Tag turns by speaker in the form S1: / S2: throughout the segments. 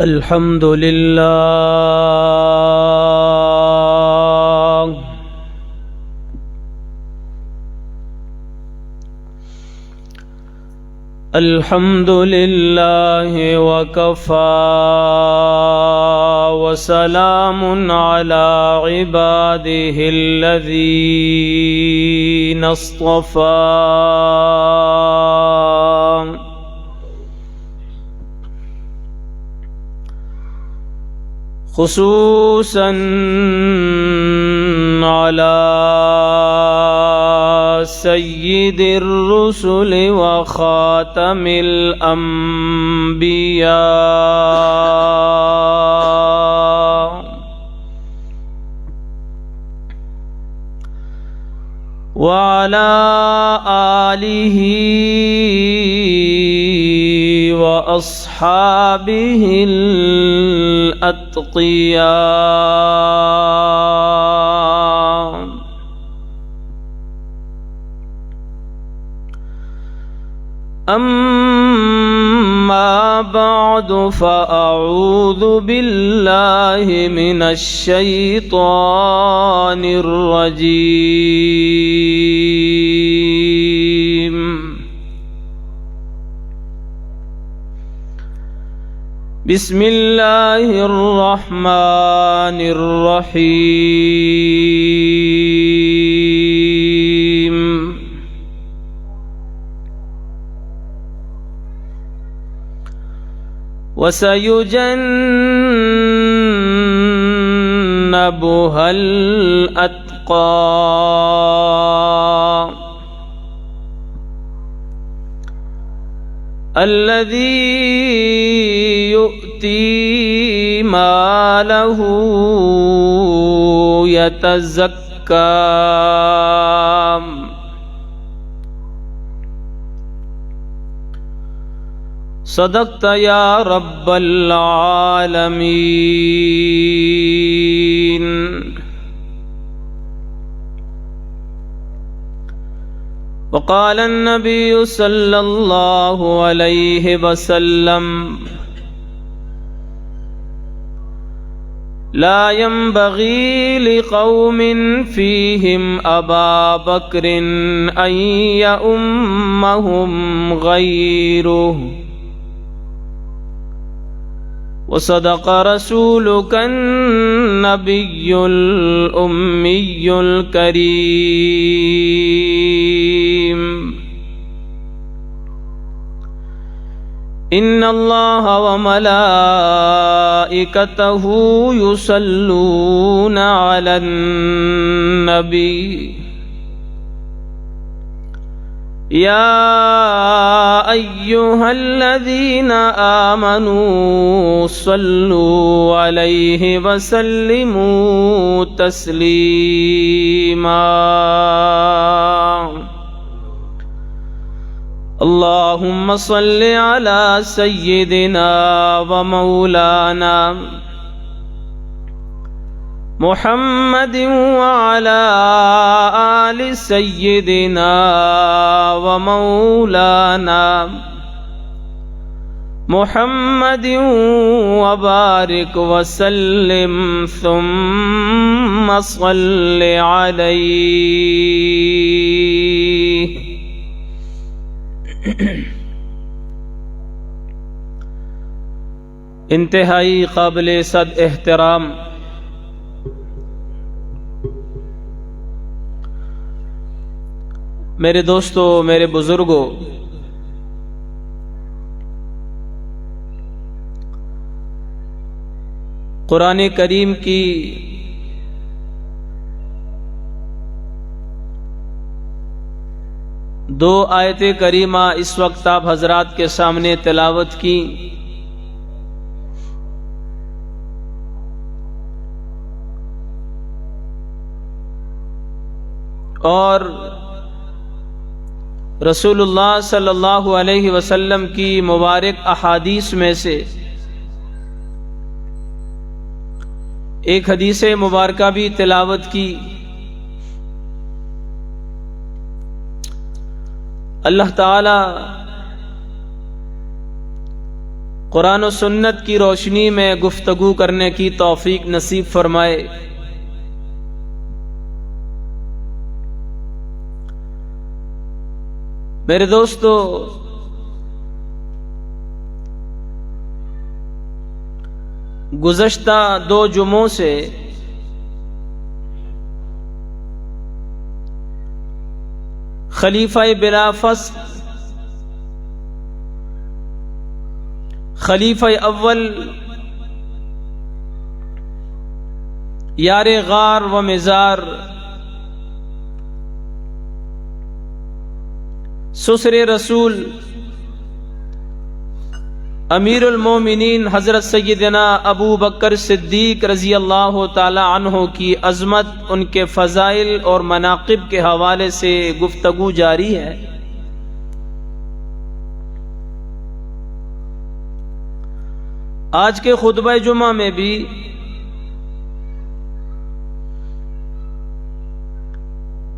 S1: الحمد لله الحمد لله وكفى وسلام على عباده الذين اصطفى خصوصا على سيد الرسل وخاتم الأنبياء وعلى آله وأصحابه الأتقياء أما بعد فأعوذ بالله من الشيطان الرجيم بسم الله الرحمن الرحيم وسيجنبها الأتقى الذي يؤتي ماله يتزكى صدقت يا رب العالمين. وقال النبي صلى الله عليه وسلم لا ينبغي لقوم فيهم أبا بكر أن يؤمهم غيره وصدق رسولك النبي الأمي الكريم. إن الله وملائكته يصلون على النبي يا أيها الذين آمنوا صلوا عليه وسلموا تسليما. اللهم صل على سيدنا ومولانا محمد وعلى آل سيدنا ومولانا محمد وبارك وسلم ثم صل عليه. انتہائی قابل صد احترام میرے دوستو، میرے بزرگوں، قرآن کریم کی دو آیت کریمہ اس وقت آپ حضرات کے سامنے تلاوت کی، اور رسول اللہ صلی اللہ علیہ وسلم کی مبارک احادیث میں سے ایک حدیث مبارکہ بھی تلاوت کی۔ اللہ تعالی قرآن و سنت کی روشنی میں گفتگو کرنے کی توفیق نصیب فرمائے۔ میرے دوستو، گزشتہ 2 جمعوں سے خلیفہ بلا فصل، خلیفہ اول، یار غار و مزار، سسر رسول، امیر المومنین حضرت سیدنا ابو بکر صدیق رضی اللہ تعالی عنہ کی عظمت، ان کے فضائل اور مناقب کے حوالے سے گفتگو جاری ہے۔ آج کے خطبہ جمعہ میں بھی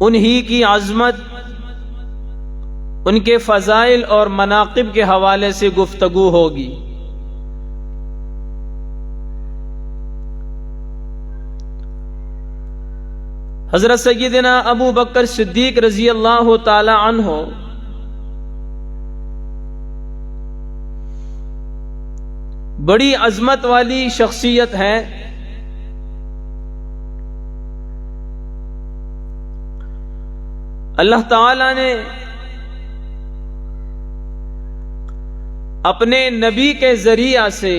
S1: انہی کی عظمت، ان کے فضائل اور مناقب کے حوالے سے گفتگو ہوگی۔ حضرت سیدنا ابو بکر صدیق رضی اللہ تعالی عنہ بڑی عظمت والی شخصیت ہے۔ اللہ تعالی نے اپنے نبی کے ذریعہ سے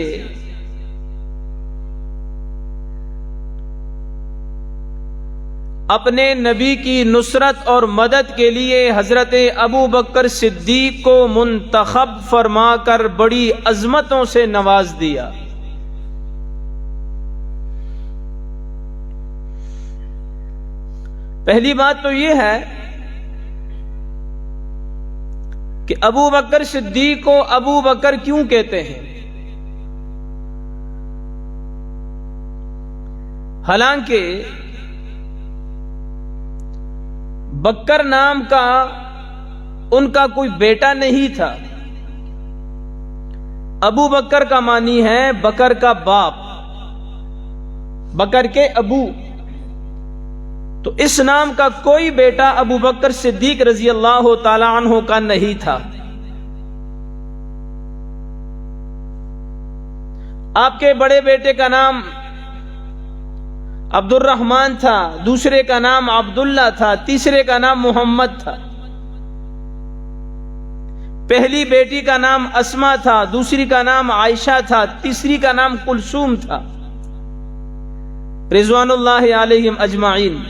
S1: اپنے نبی کی نصرت اور مدد کے لیے حضرت ابو بکر صدیق کو منتخب فرما کر بڑی عظمتوں سے نواز دیا۔ پہلی بات تو یہ ہے کہ ابو بکر صدیق کو ابو بکر کیوں کہتے ہیں؟ حالانکہ بکر نام کا ان کا کوئی بیٹا نہیں تھا۔ ابو بکر کا معنی ہے بکر کا باپ، بکر کے ابو، تو اس نام کا کوئی بیٹا ابو بکر صدیق رضی اللہ تعالی عنہ کا نہیں تھا۔ آپ کے بڑے بیٹے کا نام عبد الرحمن تھا، دوسرے کا نام عبداللہ تھا، تیسرے کا نام محمد تھا۔ پہلی بیٹی کا نام اسما تھا، دوسری کا نام عائشہ تھا، تیسری کا نام کلثوم تھا، رضوان اللہ علیہم اجمعین۔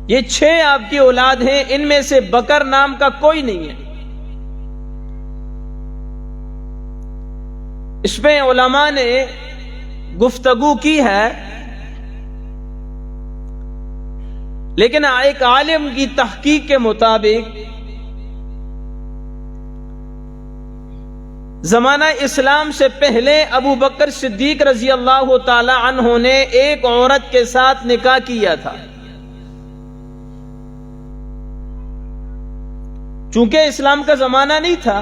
S1: یہ 6 آپ کی اولاد ہیں، ان میں سے بکر نام کا کوئی نہیں ہے۔ اس میں علماء نے گفتگو کی ہے، لیکن ایک عالم کی تحقیق کے مطابق زمانہ اسلام سے پہلے ابو بکر صدیق رضی اللہ تعالی عنہ نے ایک عورت کے ساتھ نکاح کیا تھا۔ چونکہ اسلام کا زمانہ نہیں تھا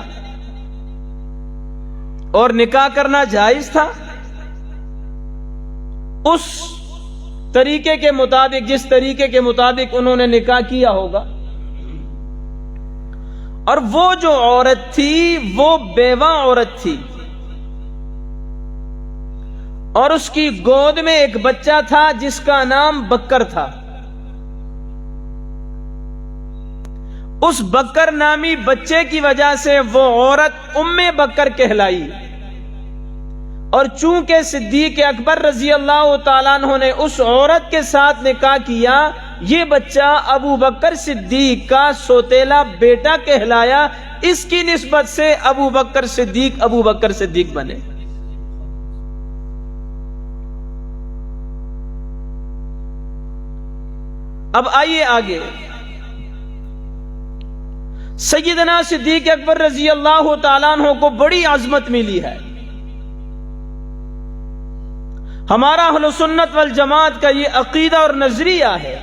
S1: اور نکاح کرنا جائز تھا، اس طریقے کے مطابق، جس طریقے کے مطابق انہوں نے نکاح کیا ہوگا، اور وہ جو عورت تھی وہ بیوہ عورت تھی، اور اس کی گود میں ایک بچہ تھا جس کا نام بکر تھا۔ اس بکر نامی بچے کی وجہ سے وہ عورت ام بکر کہلائی، اور چونکہ صدیق اکبر رضی اللہ تعالیٰ عنہ نے اس عورت کے ساتھ نکاح کیا یہ بچہ ابو بکر صدیق کا سوتیلا بیٹا کہلایا، اس کی نسبت سے ابو بکر صدیق بنے۔ اب آئیے آگے، سیدنا صدیق اکبر رضی اللہ تعالیٰ عنہ کو بڑی عظمت ملی ہے۔ ہمارا اہل سنت والجماعت کا یہ عقیدہ اور نظریہ ہے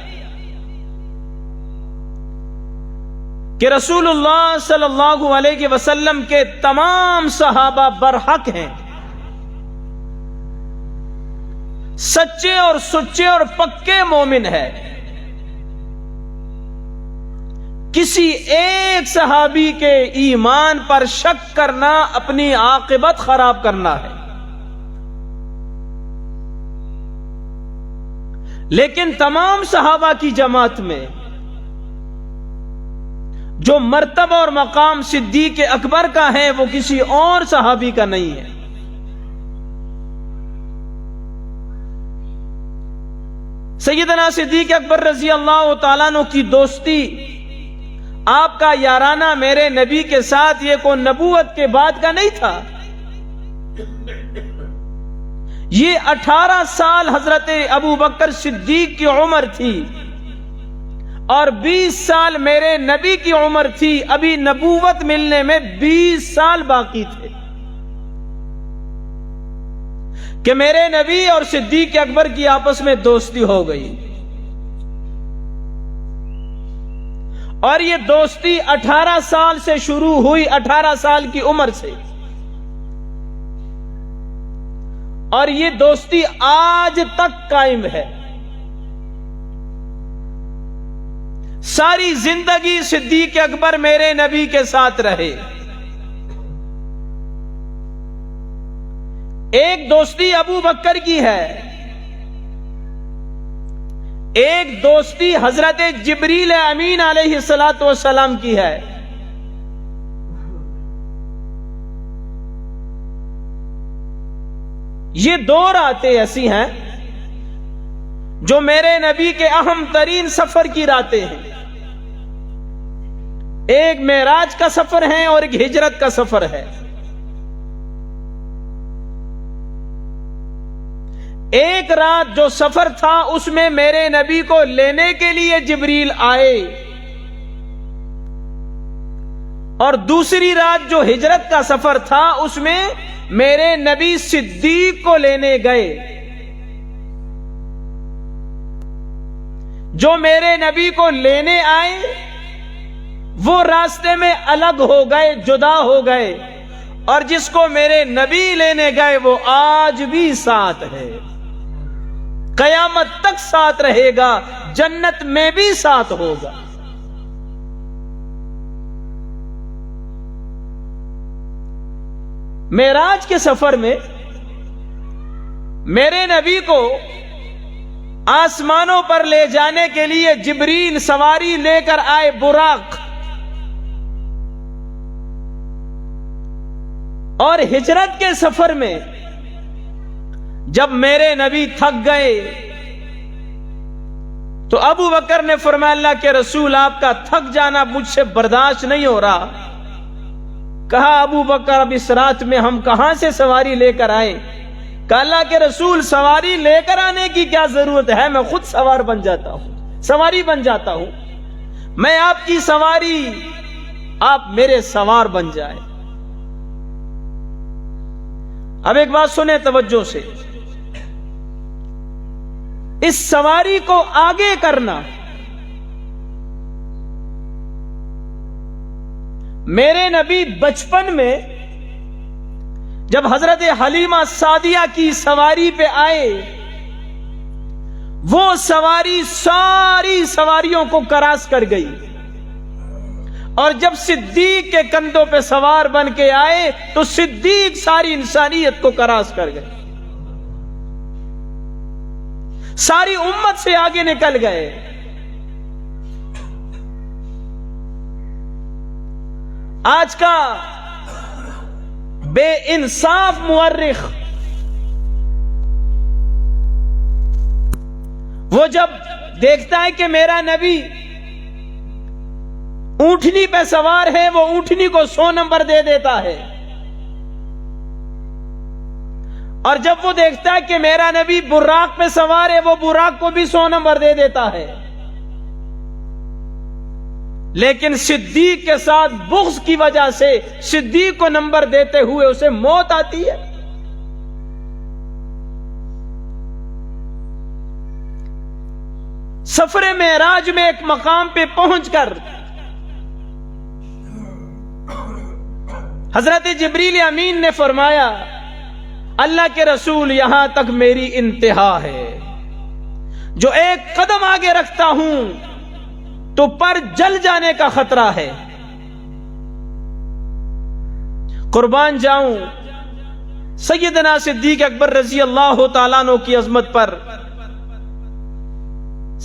S1: کہ رسول اللہ صلی اللہ علیہ وسلم کے تمام صحابہ برحق ہیں، سچے اور سچے اور پکے مومن ہیں۔ کسی ایک صحابی کے ایمان پر شک کرنا اپنی عاقبت خراب کرنا ہے۔ لیکن تمام صحابہ کی جماعت میں جو مرتبہ اور مقام صدیق اکبر کا ہے وہ کسی اور صحابی کا نہیں ہے۔ سیدنا صدیق اکبر رضی اللہ تعالیٰ عنہ کی دوستی، آپ کا یارانہ میرے نبی کے ساتھ، یہ کوئی نبوت کے بعد کا نہیں تھا۔ یہ 18 سال حضرت ابو بکر صدیق کی عمر تھی اور 20 سال میرے نبی کی عمر تھی۔ ابھی نبوت ملنے میں 20 سال باقی تھے کہ میرے نبی اور صدیق اکبر کی آپس میں دوستی ہو گئی، اور یہ دوستی 18 سال سے شروع ہوئی، 18 سال کی عمر سے، اور یہ دوستی آج تک قائم ہے۔ ساری زندگی صدیق اکبر میرے نبی کے ساتھ رہے۔ ایک دوستی ابو بکر کی ہے، ایک دوستی حضرت جبریل امین علیہ الصلوۃ والسلام کی ہے۔ یہ دو راتیں ایسی ہیں جو میرے نبی کے اہم ترین سفر کی راتیں ہیں۔ ایک معراج کا سفر ہے اور ایک ہجرت کا سفر ہے۔ ایک رات جو سفر تھا اس میں میرے نبی کو لینے کے لیے جبریل آئے، اور دوسری رات جو ہجرت کا سفر تھا اس میں میرے نبی صدیق کو لینے گئے۔ جو میرے نبی کو لینے آئے وہ راستے میں الگ ہو گئے، جدا ہو گئے، اور جس کو میرے نبی لینے گئے وہ آج بھی ساتھ ہے، قیامت تک ساتھ رہے گا، جنت میں بھی ساتھ ہوگا۔ معراج کے سفر میں میرے نبی کو آسمانوں پر لے جانے کے لیے جبریل سواری لے کر آئے، براق، اور ہجرت کے سفر میں جب میرے نبی تھک گئے تو ابو بکر نے فرمایا اللہ کے رسول آپ کا تھک جانا مجھ سے برداشت نہیں ہو رہا۔ کہا ابو بکر اب اس رات میں ہم کہاں سے سواری لے کر آئیں؟ کہا اللہ کے رسول سواری لے کر آنے کی کیا ضرورت ہے، میں خود سواری بن جاتا ہوں، میں آپ کی سواری، آپ میرے سوار بن جائے۔ اب ایک بات سنیں توجہ سے، اس سواری کو آگے کرنا میرے نبی بچپن میں جب حضرت حلیمہ سعدیہ کی سواری پہ آئے، وہ سواری ساری سواریوں کو کراس کر گئی، اور جب صدیق کے کندھوں پہ سوار بن کے آئے تو صدیق ساری انسانیت کو کراس کر گئے، ساری امت سے آگے نکل گئے۔ آج کا بے انصاف مورخ وہ جب دیکھتا ہے کہ میرا نبی اونٹنی پہ سوار ہے، وہ اونٹنی کو 100 نمبر دے دیتا ہے، اور جب وہ دیکھتا ہے کہ میرا نبی براق پہ سوار ہے، وہ براق کو بھی 100 نمبر دے دیتا ہے۔ لیکن صدیق کے ساتھ بغض کی وجہ سے صدیق کو نمبر دیتے ہوئے اسے موت آتی ہے۔ سفر معراج میں ایک مقام پہ پہنچ کر حضرت جبریل امین نے فرمایا، اللہ کے رسول یہاں تک میری انتہا ہے، جو ایک قدم آگے رکھتا ہوں تو پر جل جانے کا خطرہ ہے۔ قربان جاؤں سیدنا صدیق اکبر رضی اللہ تعالیٰ عنہ کی عظمت پر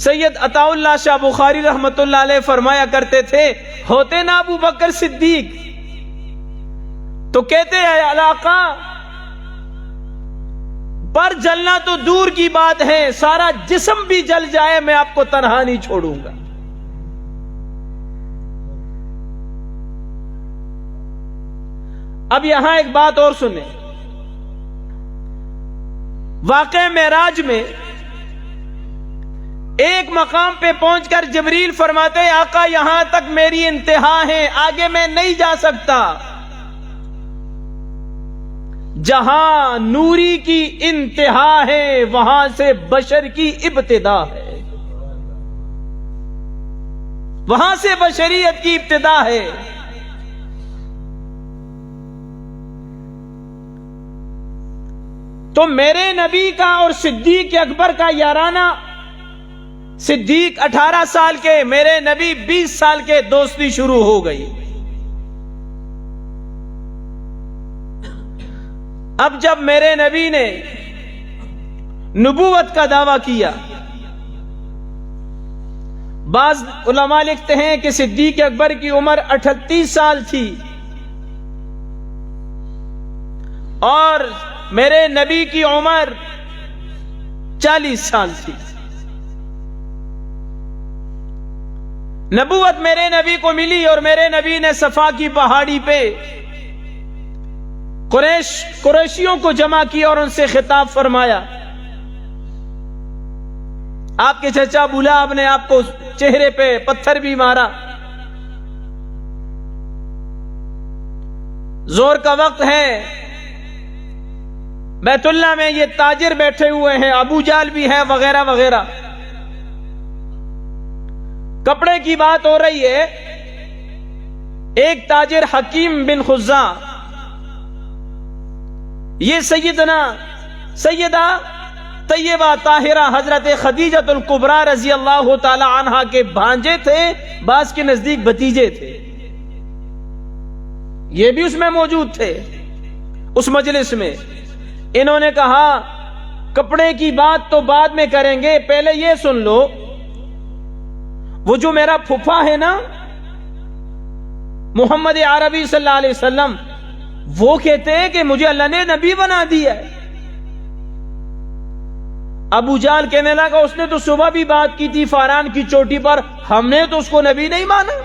S1: سید عطا اللہ شاہ بخاری رحمت اللہ علیہ فرمایا کرتے تھے، ہوتے نا ابو بکر صدیق تو کہتے ہیں علاقہ پر جلنا تو دور کی بات ہے، سارا جسم بھی جل جائے میں آپ کو تنہا نہیں چھوڑوں گا۔ اب یہاں ایک بات اور سنیں، واقعہ معراج میں ایک مقام پہ پہنچ کر جبریل فرماتے ہیں، آقا یہاں تک میری انتہا ہے، آگے میں نہیں جا سکتا۔ جہاں نوری کی انتہا ہے وہاں سے بشر کی ابتدا ہے، وہاں سے بشریت کی ابتدا ہے۔ تو میرے نبی کا اور صدیق اکبر کا یارانہ، صدیق 18 سال کے، میرے نبی 20 سال کے، دوستی شروع ہو گئی۔ اب جب میرے نبی نے نبوت کا دعویٰ کیا، بعض علماء لکھتے ہیں کہ صدیق اکبر کی عمر 38 سال تھی اور میرے نبی کی عمر 40 سال تھی۔ نبوت میرے نبی کو ملی اور میرے نبی نے صفا کی پہاڑی پہ قریشیوں کو جمع کیا اور ان سے خطاب فرمایا۔ آپ کے چچا ابو لہب نے آپ کو چہرے پہ پتھر بھی مارا، زور کا وقت ہے، بیت اللہ میں یہ تاجر بیٹھے ہوئے ہیں، ابو جال بھی ہے وغیرہ وغیرہ۔ کپڑے کی بات ہو رہی ہے، ایک تاجر حکیم بن خزاں، یہ سیدہ طیبہ طاہرہ حضرت خدیجۃ الکبریٰ رضی اللہ تعالی عنہا کے بھانجے تھے، بعض کے نزدیک بھتیجے تھے، یہ بھی اس میں موجود تھے اس مجلس میں۔ انہوں نے کہا کپڑے کی بات تو بعد میں کریں گے، پہلے یہ سن لو، وہ جو میرا پھپھا ہے نا محمد عربی صلی اللہ علیہ وسلم، وہ کہتے ہیں کہ مجھے اللہ نے نبی بنا دیا ہے۔ ابو جال کہنے لگا اس نے تو صبح بھی بات کی تھی فاران کی چوٹی پر، ہم نے تو اس کو نبی نہیں مانا۔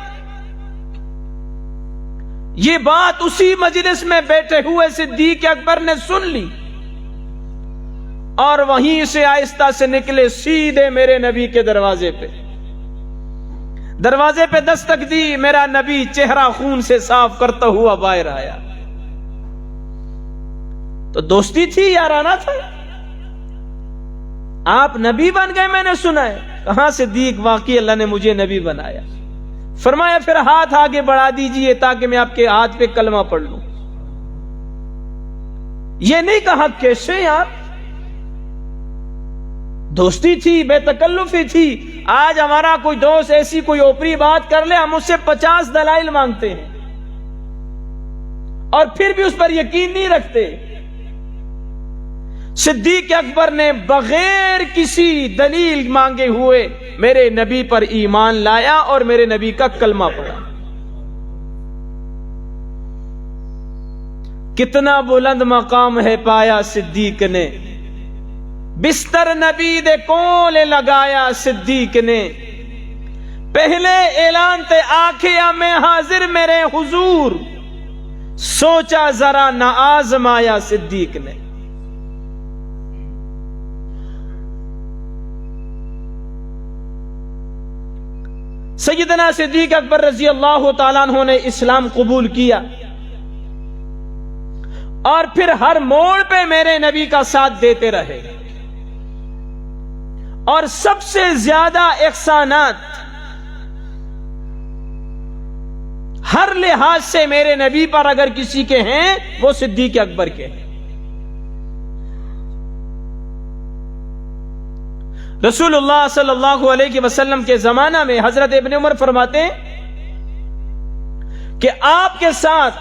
S1: یہ بات اسی مجلس میں بیٹھے ہوئے صدیق اکبر نے سن لی اور وہیں سے آہستہ سے نکلے سیدھے میرے نبی کے دروازے پہ دستک دی، میرا نبی چہرہ خون سے صاف کرتا ہوا باہر آیا۔ تو دوستی تھی، یارانہ تھا۔ آپ نبی بن گئے میں نے سنا ہے، کہاں صدیق، واقعی اللہ نے مجھے نبی بنایا۔ فرمایا پھر ہاتھ آگے بڑھا دیجئے تاکہ میں آپ کے ہاتھ پہ کلمہ پڑھ لوں۔ یہ نہیں کہا کیسے یار، دوستی تھی، بے تکلفی تھی۔ آج ہمارا کوئی دوست ایسی کوئی اوپری بات کر لے، ہم اس سے 50 دلائل مانگتے ہیں اور پھر بھی اس پر یقین نہیں رکھتے۔ صدیق اکبر نے بغیر کسی دلیل مانگے ہوئے میرے نبی پر ایمان لایا اور میرے نبی کا کلمہ پڑھا۔ کتنا بلند مقام ہے پایا صدیق نے، بستر نبی دے کول لگایا صدیق نے، پہلے اعلان تے آکھیا میں حاضر میرے حضور، سوچا ذرا نہ آزمایا صدیق نے۔ سیدنا صدیق اکبر رضی اللہ تعالیٰ عنہ نے اسلام قبول کیا، اور پھر ہر موڑ پہ میرے نبی کا ساتھ دیتے رہے، اور سب سے زیادہ احسانات ہر لحاظ سے میرے نبی پر اگر کسی کے ہیں وہ صدیق اکبر کے ہیں۔ رسول اللہ صلی اللہ علیہ وسلم کے زمانہ میں حضرت ابن عمر فرماتے ہیں کہ آپ کے ساتھ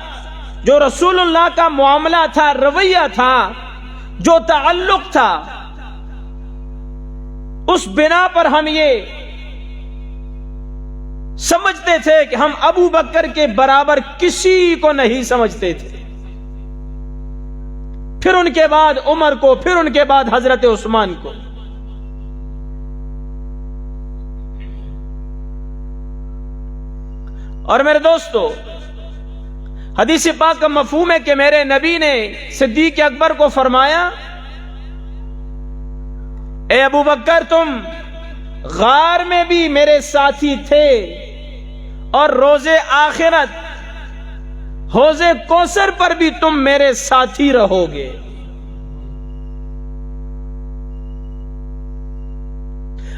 S1: جو رسول اللہ کا معاملہ تھا، رویہ تھا، جو تعلق تھا، اس بنا پر ہم یہ سمجھتے تھے کہ ہم ابو بکر کے برابر کسی کو نہیں سمجھتے تھے، پھر ان کے بعد عمر کو، پھر ان کے بعد حضرت عثمان کو۔ اور میرے دوستو، حدیث پاک کا مفہوم ہے کہ میرے نبی نے صدیق اکبر کو فرمایا، اے ابو بکر تم غار میں بھی میرے ساتھی تھے، اور روز آخرت حوض کوثر پر بھی تم میرے ساتھی رہو گے۔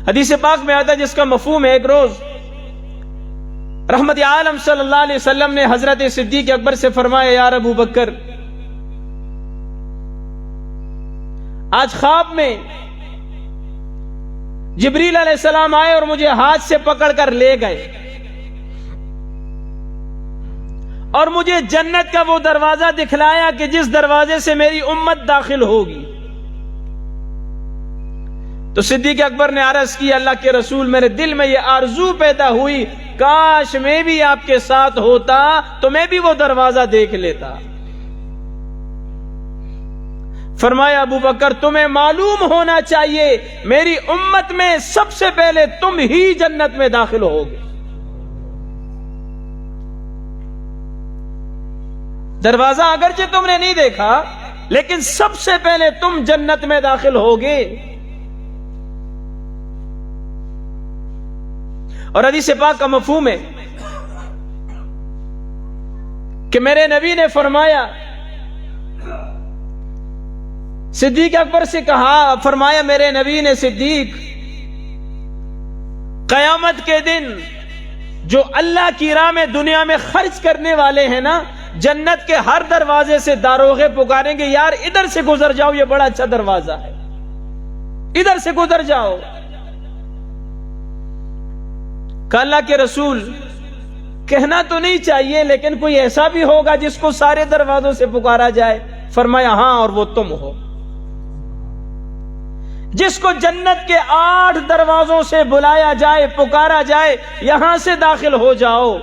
S1: حدیث پاک میں آتا ہے جس کا مفہوم ہے، ایک روز رحمت عالم صلی اللہ علیہ وسلم نے حضرت صدیق اکبر سے فرمایا، یار ابو بکر، آج خواب میں جبریل علیہ السلام آئے اور مجھے ہاتھ سے پکڑ کر لے گئے، اور مجھے جنت کا وہ دروازہ دکھلایا کہ جس دروازے سے میری امت داخل ہوگی۔ تو صدیق اکبر نے عرض کی، اللہ کے رسول، میرے دل میں یہ آرزو پیدا ہوئی، کاش میں بھی آپ کے ساتھ ہوتا تو میں بھی وہ دروازہ دیکھ لیتا۔ فرمایا، ابو بکر تمہیں معلوم ہونا چاہیے میری امت میں سب سے پہلے تم ہی جنت میں داخل ہوگے۔ دروازہ اگرچہ تم نے نہیں دیکھا، لیکن سب سے پہلے تم جنت میں داخل ہوگے۔ اور حدیث پاک کا مفہوم ہے کہ میرے نبی نے فرمایا، صدیق اکبر سے کہا، فرمایا میرے نبی نے، صدیق، قیامت کے دن جو اللہ کی راہ میں دنیا میں خرچ کرنے والے ہیں نا، جنت کے ہر دروازے سے داروغے پکاریں گے، یار ادھر سے گزر جاؤ، یہ بڑا اچھا دروازہ ہے، ادھر سے گزر جاؤ۔ کہ اللہ کے رسول، کہنا تو نہیں چاہیے لیکن کوئی ایسا بھی ہوگا جس کو سارے دروازوں سے پکارا جائے؟ فرمایا ہاں، اور وہ تم ہو، جس کو جنت کے 8 دروازوں سے بلایا جائے، پکارا جائے، یہاں سے داخل ہو جاؤ۔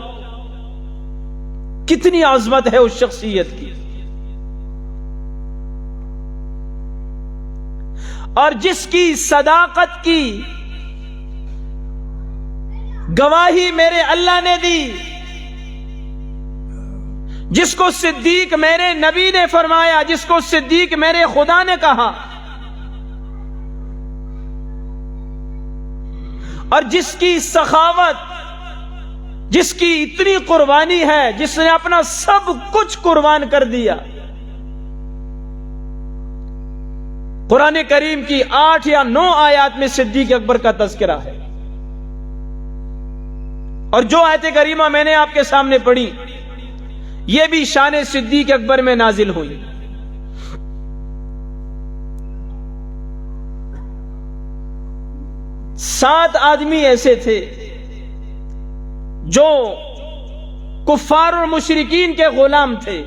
S1: کتنی عظمت ہے اس شخصیت کی۔ اور جس کی صداقت کی گواہی میرے اللہ نے دی، جس کو صدیق میرے نبی نے فرمایا، جس کو صدیق میرے خدا نے کہا، اور جس کی سخاوت، جس کی اتنی قربانی ہے، جس نے اپنا سب کچھ قربان کر دیا۔ قرآن کریم کی 8 یا 9 آیات میں صدیق اکبر کا تذکرہ ہے، اور جو آیت کریمہ میں نے آپ کے سامنے پڑھی، یہ بھی شان صدیق اکبر میں نازل ہوئی۔ سات آدمی ایسے تھے جو کفار اور مشرکین کے غلام تھے،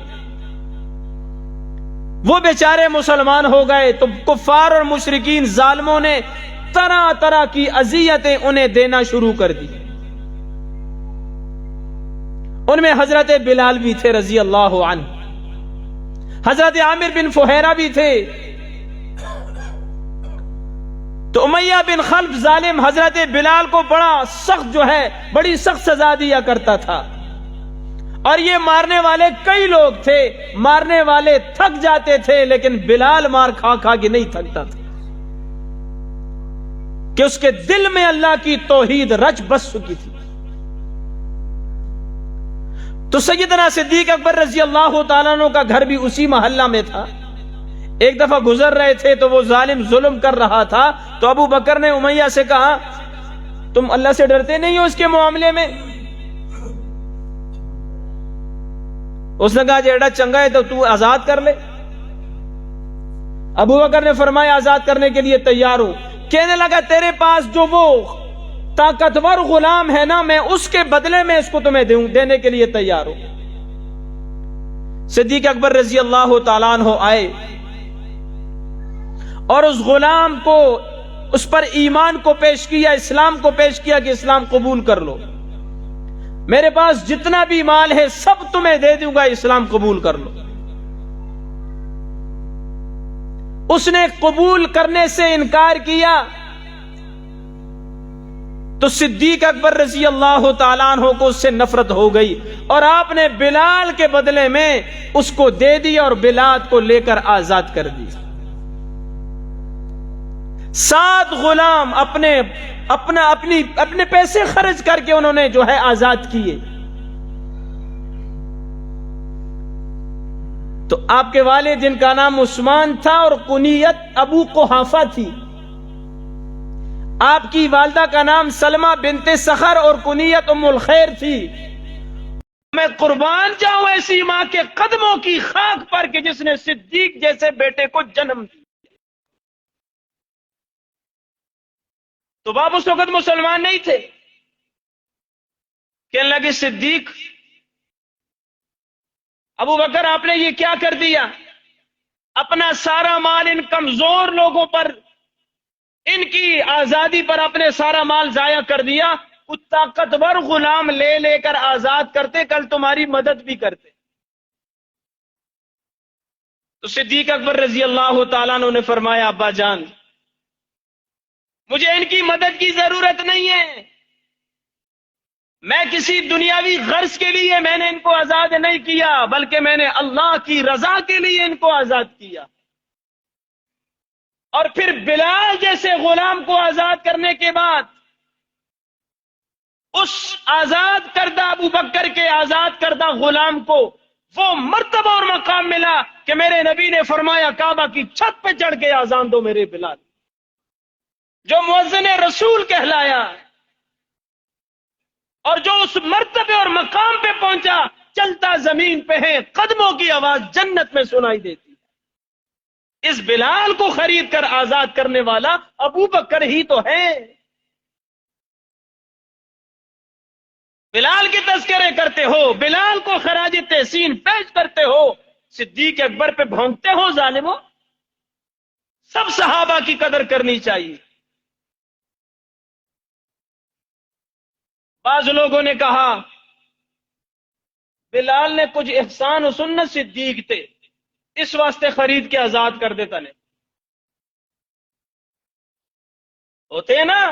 S1: وہ بیچارے مسلمان ہو گئے تو کفار اور مشرکین ظالموں نے طرح طرح کی اذیتیں انہیں دینا شروع کر دی۔ ان میں حضرت بلال بھی تھے رضی اللہ عنہ، حضرت عامر بن فہیرہ بھی تھے، تو امیہ بن خلف ظالم حضرت بلال کو بڑی سخت سزا دیا کرتا تھا، اور یہ مارنے والے کئی لوگ تھے، مارنے والے تھک جاتے تھے، لیکن بلال مار کھا کھا کے نہیں تھکتا تھا، کہ اس کے دل میں اللہ کی توحید رچ بس چکی تھی۔ تو سیدنا صدیق اکبر رضی اللہ تعالیٰ عنہ کا گھر بھی اسی محلہ میں تھا۔ ایک دفعہ گزر رہے تھے تو وہ ظالم ظلم کر رہا تھا، تو ابو بکر نے امیہ سے کہا تم اللہ سے ڈرتے نہیں ہو اس کے معاملے میں؟ اس نے کہا جیڑا چنگا ہے تو آزاد کر لے۔ ابو بکر نے فرمایا آزاد کرنے کے لیے تیار ہوں۔ کہنے لگا تیرے پاس جو وہ طاقتور غلام ہے نا، میں اس کے بدلے میں اس کو تمہیں دینے کے لیے تیار ہوں۔ صدیق اکبر رضی اللہ تعالیٰ عنہ آئے اور اس غلام کو، اس پر ایمان کو پیش کیا، اسلام کو پیش کیا کہ اسلام قبول کر لو، میرے پاس جتنا بھی مال ہے سب تمہیں دے دوں گا، اسلام قبول کر لو۔ اس نے قبول کرنے سے انکار کیا تو صدیق اکبر رضی اللہ تعالیٰ عنہ کو اس سے نفرت ہو گئی، اور آپ نے بلال کے بدلے میں اس کو دے دی اور بلال کو لے کر آزاد کر دی۔ 7 غلام اپنے پیسے خرچ کر کے انہوں نے جو ہے آزاد کیے۔ تو آپ کے والد جن کا نام عثمان تھا اور کنیت ابو قحافہ تھی، آپ کی والدہ کا نام سلمہ بنت سخر اور کنیت ام الخیر تھی۔ میں قربان جاؤں ایسی ماں کے قدموں کی خاک پر کہ جس نے صدیق جیسے بیٹے کو جنم دیا۔ تو باپ اس وقت مسلمان نہیں تھے، کہنے لگے صدیق، ابو بکر آپ نے یہ کیا کر دیا؟ اپنا سارا مال ان کمزور لوگوں پر، ان کی آزادی پر اپنے سارا مال ضائع کر دیا۔ کچھ طاقتور غلام لے کر آزاد کرتے، کل تمہاری مدد بھی کرتے۔ تو صدیق اکبر رضی اللہ تعالیٰ عنہ نے فرمایا ابا جان، مجھے ان کی مدد کی ضرورت نہیں ہے، میں کسی دنیاوی غرض کے لیے میں نے ان کو آزاد نہیں کیا، بلکہ میں نے اللہ کی رضا کے لیے ان کو آزاد کیا۔ اور پھر بلال جیسے غلام کو آزاد کرنے کے بعد اس آزاد کردہ ابو بکر کے آزاد کردہ غلام کو وہ مرتبہ اور مقام ملا کہ میرے نبی نے فرمایا کعبہ کی چھت پہ چڑھ کے اذان دو میرے بلال، جو مؤذن رسول کہلایا، اور جو اس مرتبے اور مقام پہ پہنچا چلتا زمین پہ ہے، قدموں کی آواز جنت میں سنائی دیتی ہے۔ اس بلال کو خرید کر آزاد کرنے والا ابو بکر ہی تو ہے۔ بلال کے تذکرے کرتے ہو، بلال کو خراج تحسین پیش کرتے ہو، صدیق اکبر پہ بھونکتے ہو ظالموں۔ سب صحابہ کی قدر کرنی چاہیے۔ بعض لوگوں نے کہا بلال نے کچھ احسان و سنت صدیق تھے، اس واسطے خرید کے آزاد کر دیتا نے۔ ہوتے ہیں نا،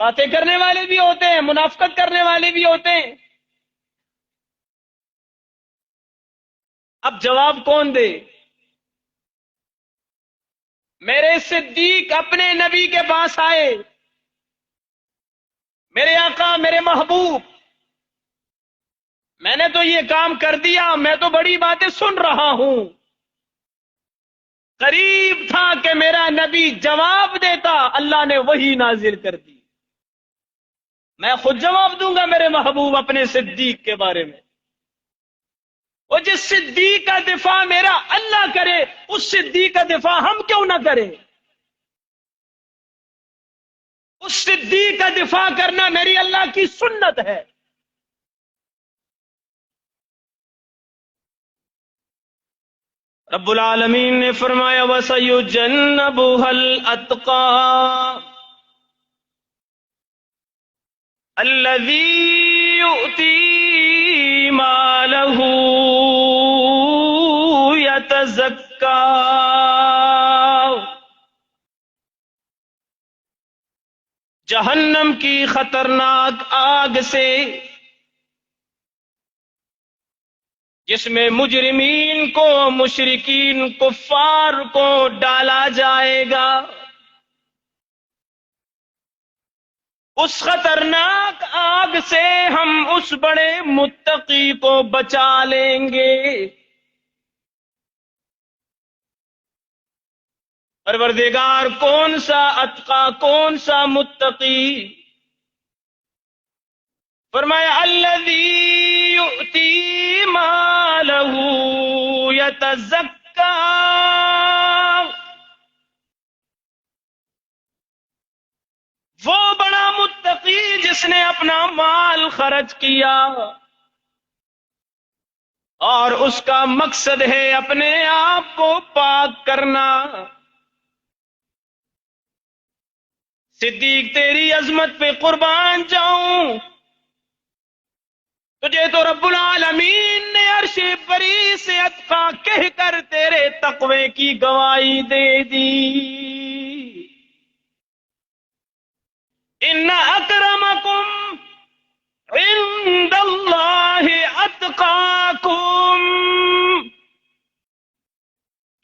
S1: باتیں کرنے والے بھی ہوتے ہیں، منافقت کرنے والے بھی ہوتے ہیں۔ اب جواب کون دے؟ میرے صدیق اپنے نبی کے پاس آئے، میرے آقا، میرے محبوب، میں نے تو یہ کام کر دیا، میں تو بڑی باتیں سن رہا ہوں، قریب تھا کہ میرا نبی جواب دیتا، اللہ نے وحی نازل کر دی، میں خود جواب دوں گا میرے محبوب اپنے صدیق کے بارے میں۔ وہ جس صدیق کا دفاع میرا اللہ کرے، اس صدیق کا دفاع ہم کیوں نہ کریں؟ اس صدیق کا دفاع کرنا میری اللہ کی سنت ہے۔ رب العالمین نے فرمایا وَسَيُجَنَّبُهَا الْأَتْقَى الَّذِي يُؤْتِي مَالَهُ يَتَزَكَّى جہنم کی خطرناک آگ سے، جس میں مجرمین کو، مشرکین، کفار کو ڈالا جائے گا، اس خطرناک آگ سے ہم اس بڑے متقی کو بچا لیں گے۔ پروردگار کون سا اتقی، کون سا متقی؟ فرمایا الذی یؤتی مالہ یتزکا، وہ بڑا متقی جس نے اپنا مال خرچ کیا اور اس کا مقصد ہے اپنے آپ کو پاک کرنا۔ صدیق تیری عظمت پہ قربان جاؤں، تجھے تو رب العالمین نے عرش بری سے اتقا کہہ کر تیرے تقوی کی گواہی دے دی۔ ان اکرمکم عند اللہ اتقاکم،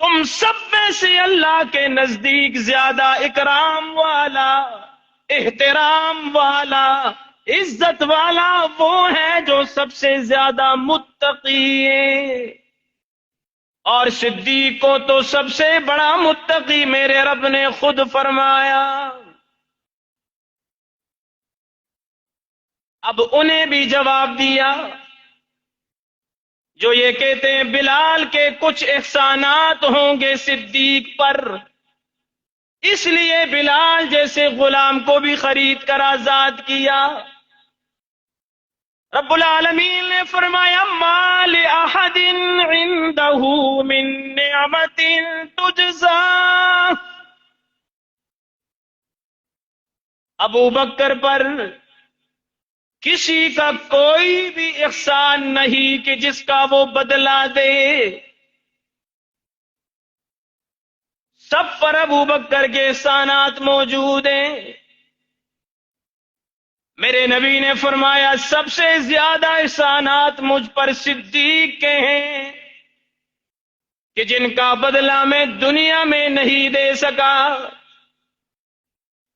S1: تم سب میں سے اللہ کے نزدیک زیادہ اکرام والا، احترام والا، عزت والا وہ ہے جو سب سے زیادہ متقی ہے۔ اور صدیق کو تو سب سے بڑا متقی میرے رب نے خود فرمایا۔ اب انہیں بھی جواب دیا جو یہ کہتے ہیں بلال کے کچھ احسانات ہوں گے صدیق پر، اس لیے بلال جیسے غلام کو بھی خرید کر آزاد کیا۔ رب العالمین نے فرمایا ما لأحد عنده من نعمت تجزا، ابو بکر پر کسی کا کوئی بھی احسان نہیں کہ جس کا وہ بدلہ دے، سب پر ابو بکر کے احسانات موجود ہیں۔ میرے نبی نے فرمایا سب سے زیادہ احسانات مجھ پر صدیق کے ہیں کہ جن کا بدلہ میں دنیا میں نہیں دے سکا،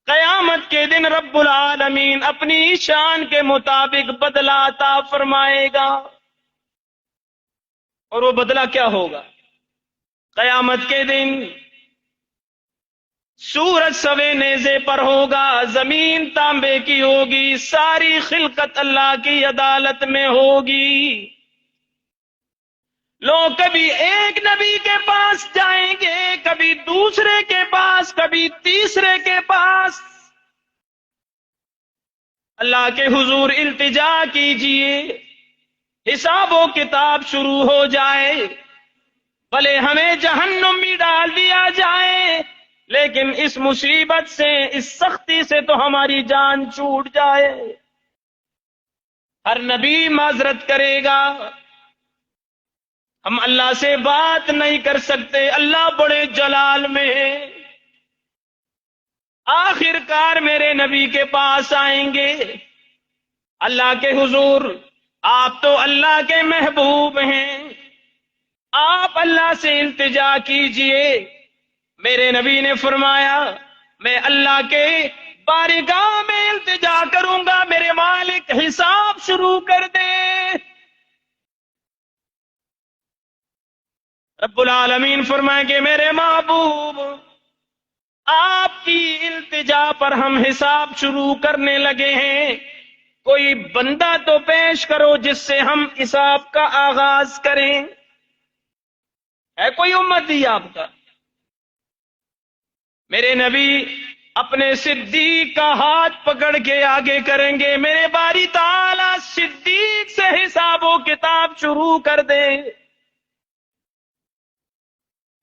S1: قیامت کے دن رب العالمین اپنی شان کے مطابق بدلہ عطا فرمائے گا۔ اور وہ بدلہ کیا ہوگا؟ قیامت کے دن سورج سوے نیزے پر ہوگا، زمین تانبے کی ہوگی، ساری خلقت اللہ کی عدالت میں ہوگی۔ لوگ کبھی ایک نبی کے پاس جائیں گے، کبھی دوسرے کے پاس، کبھی تیسرے کے پاس۔ اللہ کے حضور التجا کیجئے، حساب و کتاب شروع ہو جائے، بھلے ہمیں جہنم میں ڈال دیا جائے، لیکن اس مصیبت سے، اس سختی سے تو ہماری جان چھوٹ جائے۔ ہر نبی معذرت کرے گا، ہم اللہ سے بات نہیں کر سکتے، اللہ بڑے جلال میں ہے۔ آخر کار میرے نبی کے پاس آئیں گے، اللہ کے حضور آپ تو اللہ کے محبوب ہیں، آپ اللہ سے التجا کیجئے۔ میرے نبی نے فرمایا میں اللہ کے بارگاہ میں التجا کروں گا، میرے مالک حساب شروع کر دے۔ رب العالمین فرمائیں گے میرے محبوب آپ کی التجا پر ہم حساب شروع کرنے لگے ہیں، کوئی بندہ تو پیش کرو جس سے ہم حساب کا آغاز کریں۔ ہے کوئی امتی آپ کا؟ میرے نبی اپنے صدیق کا ہاتھ پکڑ کے آگے کریں گے، میرے باری تعالی صدیق سے حساب و کتاب شروع کر دے۔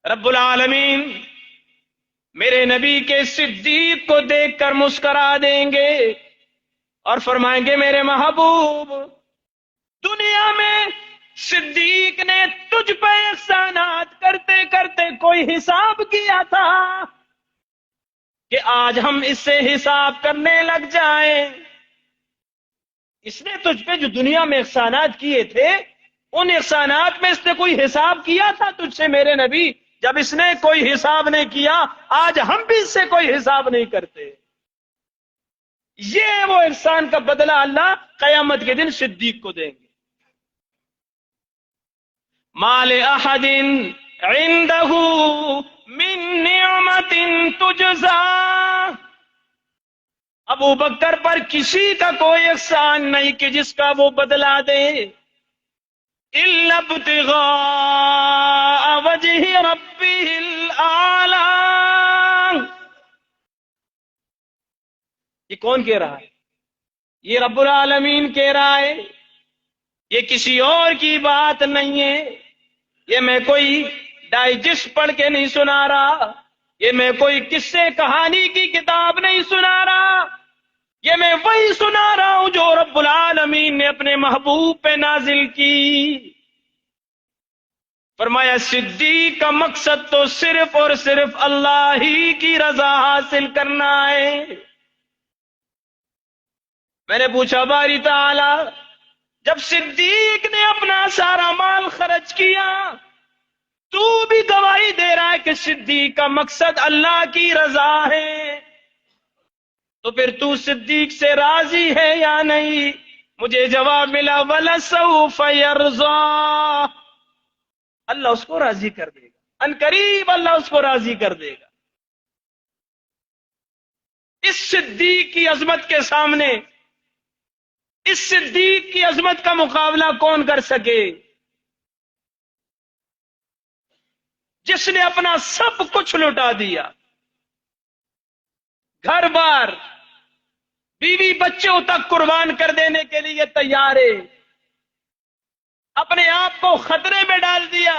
S1: رب العالمین میرے نبی کے صدیق کو دیکھ کر مسکرا دیں گے اور فرمائیں گے میرے محبوب دنیا میں صدیق نے تجھ پہ احسانات کرتے کرتے کوئی حساب کیا تھا؟ کہ آج ہم اس سے حساب کرنے لگ جائیں. اس نے تجھ پہ جو دنیا میں احسانات کیے تھے، ان احسانات میں اس نے کوئی حساب کیا تھا تجھ سے میرے نبی؟ جب اس نے کوئی حساب نہیں کیا، آج ہم بھی اس سے کوئی حساب نہیں کرتے. یہ وہ احسان کا بدلہ اللہ قیامت کے دن صدیق کو دیں گے. مال احد عنده من نعمت تجزا. ابو بکر پر کسی کا کوئی احسان نہیں کہ جس کا وہ بدلہ دے. الا ابتغاء وجه ربه الاعلى. یہ کون کہہ رہا ہے؟ یہ رب العالمین کہہ رہا ہے. یہ کسی اور کی بات نہیں ہے. یہ میں کوئی ڈائجسٹ پڑھ کے نہیں سنا رہا. یہ میں کوئی قصے کہانی کی کتاب نہیں سنا رہا. یہ میں وہی سنا رہا ہوں جو رب العالمین نے اپنے محبوب پہ نازل کی. فرمایا صدیق کا مقصد تو صرف اور صرف اللہ ہی کی رضا حاصل کرنا ہے. میں نے پوچھا باری تعالی، جب صدیق نے اپنا سارا مال خرچ کیا، تو بھی گواہی دے رہا ہے کہ صدیق کا مقصد اللہ کی رضا ہے، تو پھر تو صدیق سے راضی ہے یا نہیں؟ مجھے جواب ملا وَلَسَوْفَ يَرْضَىٰ. اللہ اس کو راضی کر دے گا، ان قریب اللہ اس کو راضی کر دے گا. اس صدیق کی عظمت کے سامنے، اس صدیق کی عظمت کا مقابلہ کون کر سکے؟ جس نے اپنا سب کچھ لٹا دیا، گھر بار، بیوی بچوں تک قربان کر دینے کے لیے تیار ہے، اپنے آپ کو خطرے میں ڈال دیا.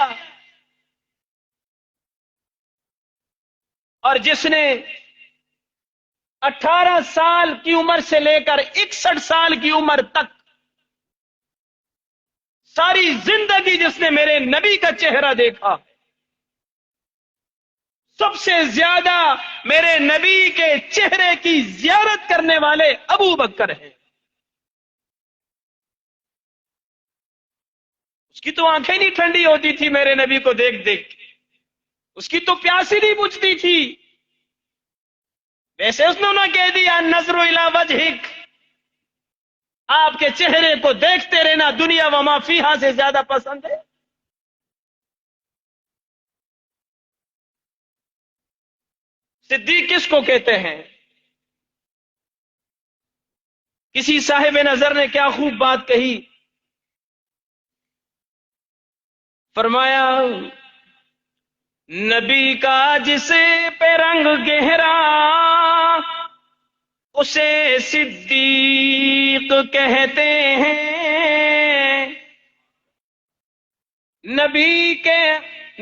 S1: اور جس نے 18 سال کی عمر سے لے کر 61 سال کی عمر تک ساری زندگی جس نے میرے نبی کا چہرہ دیکھا، سب سے زیادہ میرے نبی کے چہرے کی زیارت کرنے والے ابو بکر ہیں. اس کی تو آنکھیں نہیں ٹھنڈی ہوتی تھی میرے نبی کو دیکھ دیکھ کے، اس کی تو پیاس ہی نہیں بجھتی تھی. ویسے اس نے کہہ دیا نظر الی وجہک، آپ کے چہرے کو دیکھتے رہنا دنیا و ما فیہا سے زیادہ پسند ہے. صدیق کس کو کہتے ہیں؟ کسی صاحب نظر نے کیا خوب بات کہی، فرمایا نبی کا جسے پہ رنگ گہرا اسے صدیق کہتے ہیں.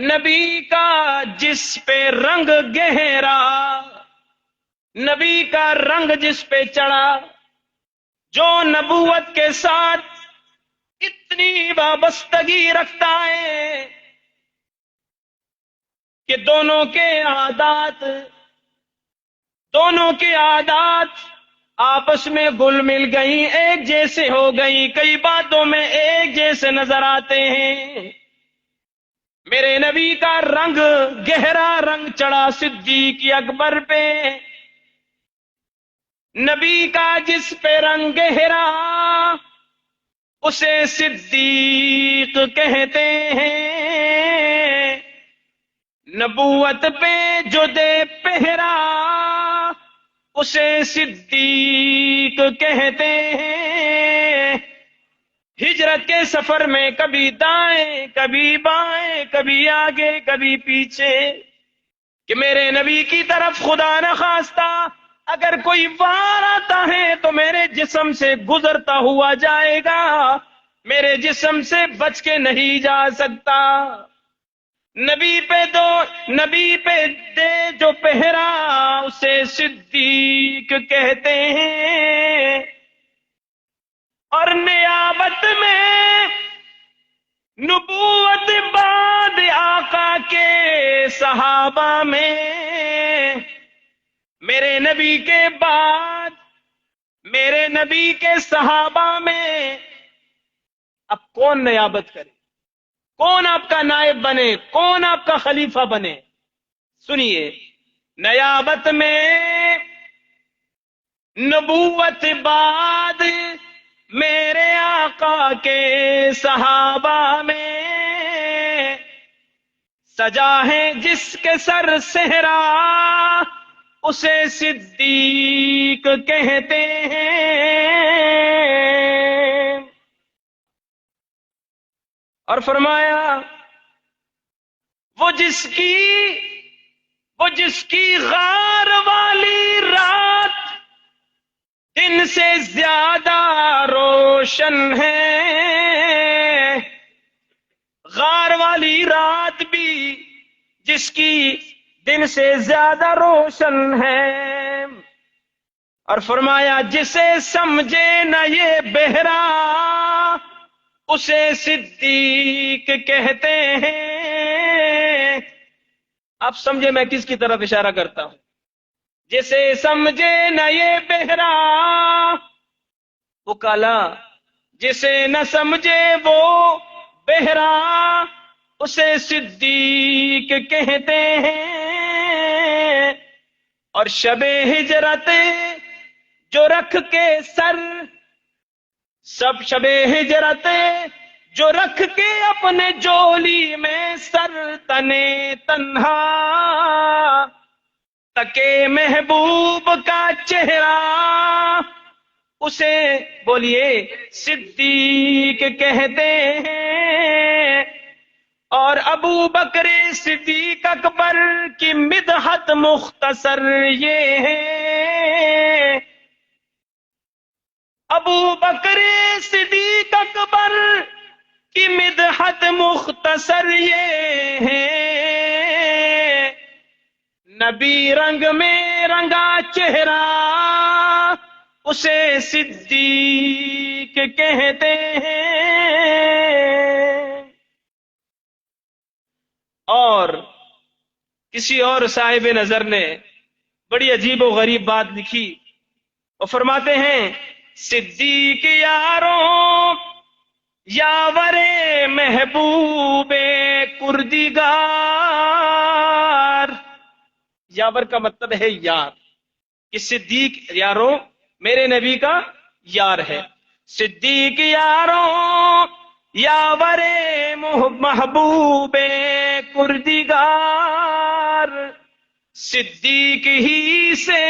S1: نبی کا جس پہ رنگ گہرا، نبی کا رنگ جس پہ چڑھا، جو نبوت کے ساتھ اتنی وابستگی رکھتا ہے کہ دونوں کے عادات آپس میں گل مل گئی، ایک جیسے ہو گئی، کئی باتوں میں ایک جیسے نظر آتے ہیں. میرے نبی کا رنگ گہرا رنگ چڑھا صدیق اکبر پہ. نبی کا جس پہ رنگ گہرا اسے صدیق کہتے ہیں. نبوت پہ جو دے پہرا اسے صدیق کہتے ہیں. ہجرت کے سفر میں کبھی دائیں کبھی بائیں، کبھی آگے کبھی پیچھے، کہ میرے نبی کی طرف خدا نخواستہ اگر کوئی وار آتا ہے تو میرے جسم سے گزرتا ہوا جائے گا، میرے جسم سے بچ کے نہیں جا سکتا. نبی پہ دے جو پہرا اسے صدیق کہتے ہیں. اور نیابت میں نبوت بعد آقا کے صحابہ میں میرے نبی کے بعد میرے نبی کے صحابہ میں اب کون نیابت کرے، کون آپ کا نائب بنے، کون آپ کا خلیفہ بنے؟ سنیے، نیابت میں نبوت بعد میرے آقا کے صحابہ میں سجا ہے جس کے سر صحرا اسے صدیق کہتے ہیں۔ اور فرمایا وہ جس کی غار والی رات دن سے زیادہ روشن ہے، غار والی رات بھی جس کی دن سے زیادہ روشن ہے۔ اور فرمایا جسے سمجھے نہ یہ بہرا اسے صدیق کہتے ہیں۔ آپ سمجھے میں کس کی طرف اشارہ کرتا ہوں؟ جسے سمجھے نہ یہ بہرا وہ کالا، جسے نہ سمجھے وہ بہرا اسے صدیق کہتے ہیں۔ اور شب ہجرت جو رکھ کے سب شب ہجرت جو رکھ کے اپنے جولی میں سر تنے تنہا تکے محبوب کا چہرہ اسے بولیے صدیق کہتے ہیں۔ اور ابو بکر صدیق اکبر کی مدحت مختصر یہ ہے، ابو بکر صدیق اکبر کی مدحت مختصر یہ ہے، نبی رنگ میں رنگا چہرہ اسے صدیق کہتے ہیں۔ اور کسی اور صاحب نظر نے بڑی عجیب و غریب بات لکھی، وہ فرماتے ہیں صدیق یاروں یاور محبوب کردگار، یاور کا مطلب ہے یار، کہ صدیق یاروں میرے نبی کا یار ہے۔ صدیق یاروں یاور محبوب کردگار، صدیق ہی سے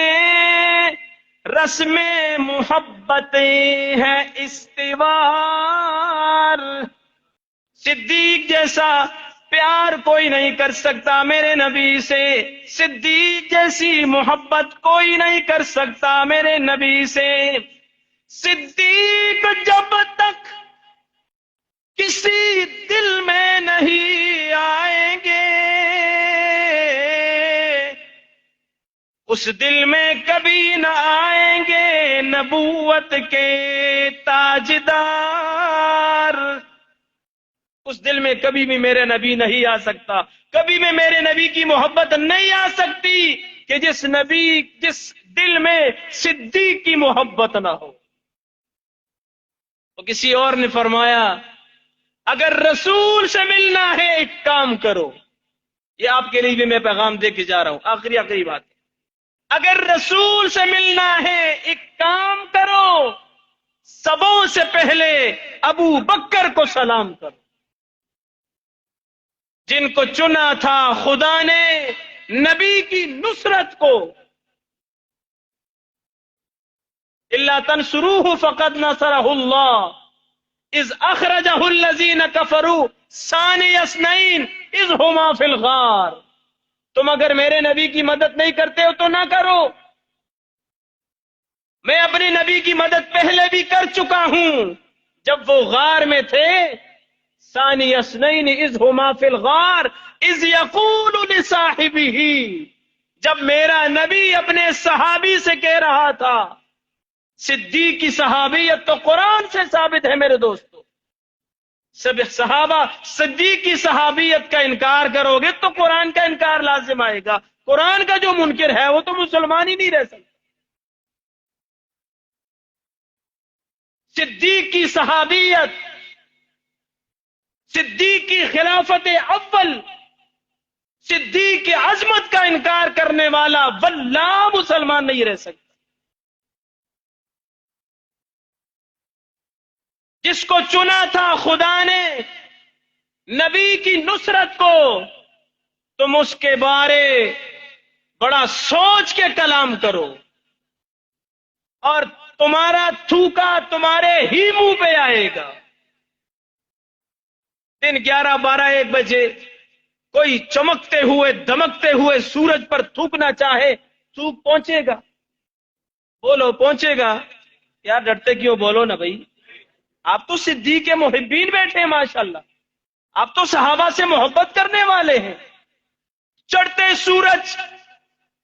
S1: رسم محبت ہے استوار، صدیق جیسا پیار کوئی نہیں کر سکتا میرے نبی سے، صدیق جیسی محبت کوئی نہیں کر سکتا میرے نبی سے۔ صدیق جب تک کسی دل میں نہیں آئیں گے اس دل میں کبھی نہ آئیں گے نبوت کے تاجدار، اس دل میں کبھی بھی میرے نبی نہیں آ سکتا، کبھی بھی میرے نبی کی محبت نہیں آ سکتی کہ جس دل میں صدیق کی محبت نہ ہو۔ تو کسی اور نے فرمایا اگر رسول سے ملنا ہے ایک کام کرو، یہ آپ کے لیے بھی میں پیغام دے کے جا رہا ہوں، آخری بات ہے، اگر رسول سے ملنا ہے ایک کام کرو، سبوں سے پہلے ابو بکر کو سلام کرو، جن کو چنا تھا خدا نے نبی کی نصرت کو، الا تنصروه فقد نصرہ اللہ اذ اخرجہ الذین کفروا ثانی اثنین اذ ہما فی الغار، تم اگر میرے نبی کی مدد نہیں کرتے ہو تو نہ کرو، میں اپنے نبی کی مدد پہلے بھی کر چکا ہوں جب وہ غار میں تھے، ثانی اثنین اذ ہما فی الغار اذ یقول لصاحبہ، جب میرا نبی اپنے صحابی سے کہہ رہا تھا، صدیق کی صحابیت تو قرآن سے ثابت ہے میرے دوستو، سب صحابہ صدیق کی صحابیت کا انکار کرو گے تو قرآن کا انکار لازم آئے گا، قرآن کا جو منکر ہے وہ تو مسلمان ہی نہیں رہ سکتا۔ صدیق کی صحابیت، صدیق کی خلافت اول، صدیق کی عظمت کا انکار کرنے والا واللہ مسلمان نہیں رہ سکتا۔ جس کو چنا تھا خدا نے نبی کی نصرت کو، تم اس کے بارے بڑا سوچ کے کلام کرو، اور تمہارا تھوکا تمہارے ہی منہ پہ آئے گا۔ دن 11، 12، 1 بجے کوئی چمکتے ہوئے دمکتے ہوئے سورج پر تھوکنا چاہے، تھوک پہنچے گا؟ بولو پہنچے گا؟ یار ڈرتے کیوں؟ بولو نا بھائی۔ آپ تو صدیق کے محبین بیٹھے ہیں ماشاءاللہ، آپ تو صحابہ سے محبت کرنے والے ہیں۔ چڑھتے سورج،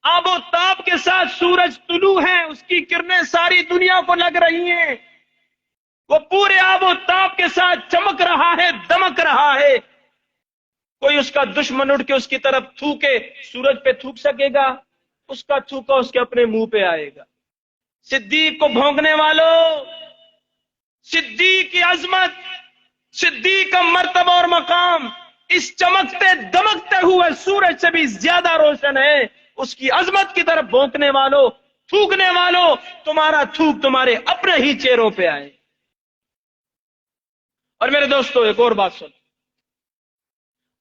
S1: آب و تاب کے ساتھ سورج طلوع ہے، اس کی کرنیں ساری دنیا کو لگ رہی ہیں، وہ پورے آب و تاب کے ساتھ چمک رہا ہے، دمک رہا ہے۔ کوئی اس کا دشمن اٹھ کے اس کی طرف تھوکے، سورج پہ تھوک سکے گا؟ اس کا تھوکا اس کے اپنے منہ پہ آئے گا۔ صدیق کو بھونکنے والوں، صدیق کی عظمت، صدیق کا مرتبہ اور مقام اس چمکتے دمکتے ہوئے سورج سے بھی زیادہ روشن ہے۔ اس کی عظمت کی طرف بھونکنے والوں، تھوکنے والوں، تمہارا تھوک تمہارے اپنے ہی چہروں پہ آئے۔ اور میرے دوستو ایک اور بات سن،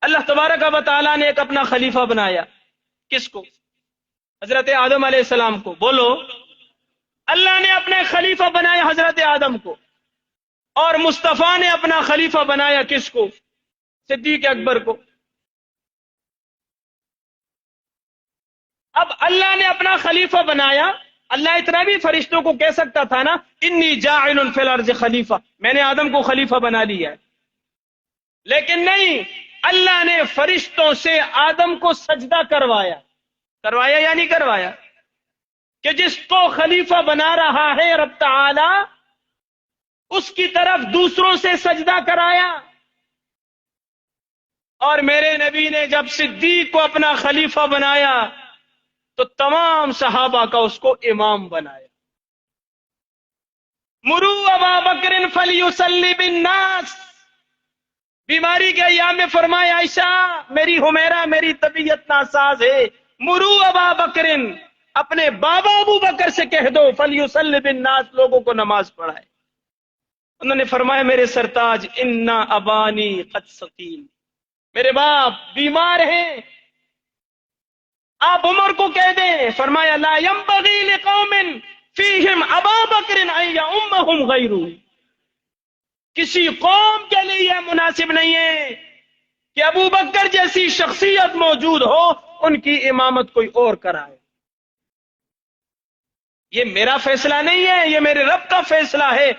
S1: اللہ تبارک و تعالیٰ نے ایک اپنا خلیفہ بنایا۔ کس کو؟ حضرت آدم علیہ السلام کو۔ بولو، اللہ نے اپنے خلیفہ بنایا حضرت آدم کو، اور مصطفیٰ نے اپنا خلیفہ بنایا کس کو؟ صدیق اکبر کو۔ اب اللہ نے اپنا خلیفہ بنایا، اللہ اتنا بھی فرشتوں کو کہہ سکتا تھا نا، انی جاعل فی الارض خلیفہ، میں نے آدم کو خلیفہ بنا لیا ہے، لیکن نہیں، اللہ نے فرشتوں سے آدم کو سجدہ کروایا۔ کروایا یا نہیں کروایا؟ کہ جس کو خلیفہ بنا رہا ہے رب تعالی، اس کی طرف دوسروں سے سجدہ کرایا۔ اور میرے نبی نے جب صدیق کو اپنا خلیفہ بنایا تو تمام صحابہ کا اس کو امام بنایا۔ مروا ابا بکر فلیصلی بالناس، بیماری کے ایام میں فرمایا عائشہ میری حمیرہ میری طبیعت ناساز ہے، مروا ابا بکر، اپنے بابا ابو بکر سے کہہ دو فلیصلی بالناس، لوگوں کو نماز پڑھائے۔ انہوں نے فرمایا میرے سرتاج انا ابانی قد سقیم، میرے باپ بیمار ہیں، آپ عمر کو کہہ دیں۔ فرمایا لا ينبغي لقوم فيهم ابا بکر ان يؤمهم غيره، کسی قوم کے لیے یہ مناسب نہیں ہے کہ ابو بکر جیسی شخصیت موجود ہو، ان کی امامت کوئی اور کرائے۔ یہ میرا فیصلہ نہیں ہے، یہ میرے رب کا فیصلہ ہے۔